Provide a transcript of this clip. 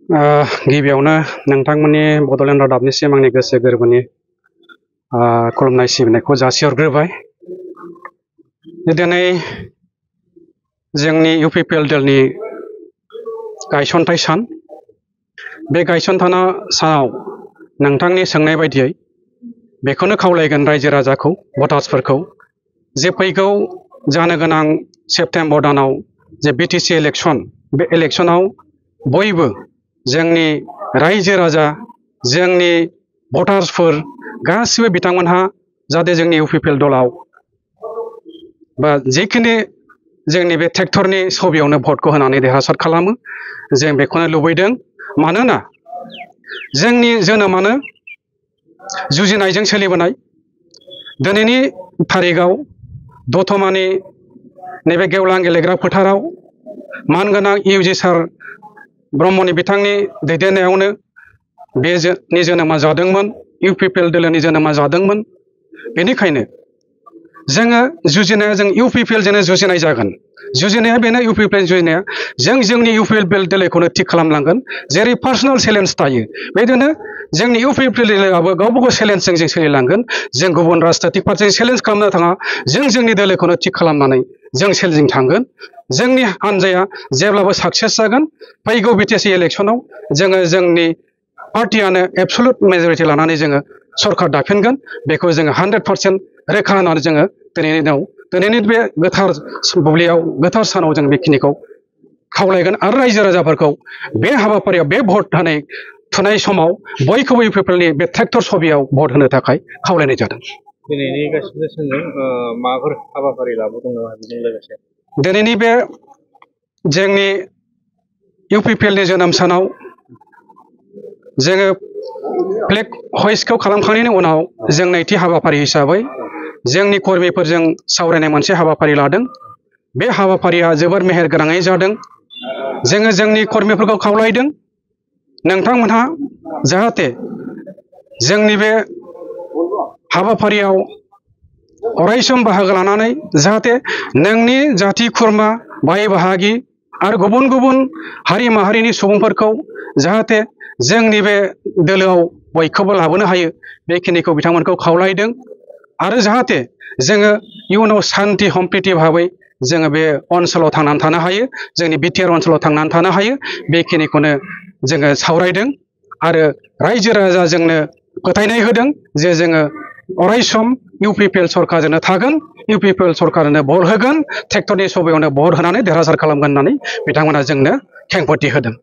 गिबियावनो नोंथांमोननि बड'लेण्ड रादाबनिसिम आंनि गोसो गोरबोनि खुलुमनाय सिबिनायखौ जासिहरग्रोबाय। दिनै जोंनि UPPL दलनि गायसनथाय सान। बे गायसनथाय सानाव नोंथांनि सोंनाय बायदियै बेखौनो खावलायगोन रायजो राजाखौ, भटार्सफोरखौ, जे फैगौ जानो गोनां सेप्तेम्बर दानाव जे BTC इलेक्सन, बे इलेक्सनाव बयबो जोंनि रायजो राजा, जोंनि भटार्सफोर गासिबो बिथांमोनहा जाहाथे जोंनि UPPL दलाव बा जिखिनि जोंनि बे ट्रेक्टरनि छबियावनो भटखौ होनानै देरहासार खालामो, जों बेखौनो लुबैदों। मानोना जोंनि जोनोमानो जुजिनायजों सोलिबोनाय। दिनैनि थारिखआव दतमानि नैबे गेवलां गेलेग्रा फोथाराव मानगोनां UG सार ब्रह्मनि बिथांनि दैदेननायावनो बेनि जोनोमा जादोंमोन, UPPL दोलोनि जोनोमा जादोंमोन। बेनिखायनो जोङो जुजिनाया जों UPPL जोंनो जुजिनाय जागोन। जुजिनाया बेनो UPPL जुजिनाया जों जोंनि UPPL दोलोखौनो थिग खालामलांगोन। जेरै पार्सनेल चेलेन्ज थायो, बेदिनो जोंनि UPPL दोलोआबो गावबा गाव चेलेन्जजों जों सोलिलांगोन। जों गुबुन राजनैतिक पार्टिजों चेलेन्ज खालामनो थाङा, जों जोंनि दोलोखौनो थिग खालामनानै जों चेलेन्जजों थांगोन। जोंनि हान्जाया जेब्लाबो साक्सेस जागोन। फैगौ BTC इलेक्सनाव जोङो जोंनि पार्टियानो एबसलुट मेजरिटि लानानै जोङो सरकार दाफिनगोन। बेखौ जोङो 100% रोखा होनानै जोङो दिनैनि बे गोथार बुब्लियाव, गोथार सानाव जों बेखिनिखौ खावलायगोन। आरो रायजो राजाफोरखौ बे हाबाफारियाव, बे भट होनाय थुनाय समाव बयखौबो UPPLनि बे ट्रेक्टर छबियाव भट होनो थाखाय खावलायनाय जादों। दिनैनि गासिबो जों माबाफोर हाबाफारि लाबोदों नामा बेजों लोगोसे? दिनैनि बे जोंनि UPPLनि जोनोम सानाव जोङो फ्लेग हइस्टखौ खालामखांनायनि उनाव जों नैथि हाबाफारि हिसाबै जोंनि कर्मिफोरजों सावरायनाय मोनसे हाबाफारि लादों। बे हाबाफारिया जोबोर मेहेरगोनाङै जादों। जोङो जोंनि कर्मिफोरखौ खावलायदों, नोंथांमोनहा जाहाथे जोंनि बे हाबाफारियाव अरायसम बाहागो लानानै जाहाथे नोंनि जाथि खुरमा, बाय बाहागि आरो गुबुन गुबुन हारि माहारिनि सुबुंफोरखौ जाहाथे जोंनि बे दोलोआव बयखौबो लाबोनो हायो, बेखिनिखौ बिथांमोनखौ खावलायदों। आरो जाहाथे जोङो इयुनाव सान्ति सम्प्रिति भाबै जोङो बे ओनसोलाव थांनानै थानो हायो, जोंनि BTR ओनसोलाव थांनानै थानो हायो, बेखिनिखौनो जोङो सावरायदों। आरो रायजो राजा जोंनो फोथायनाय होदों जे जोङो अरायसम UPPL सरकारजोंनो थागोन, UPPL सरकारनो भट होगोन, ट्रेक्टरनि छबियावनो भट होनानै देरहासार खालामगोन होननानै बिथांमोना जोंनो खेंफोरथि होदों।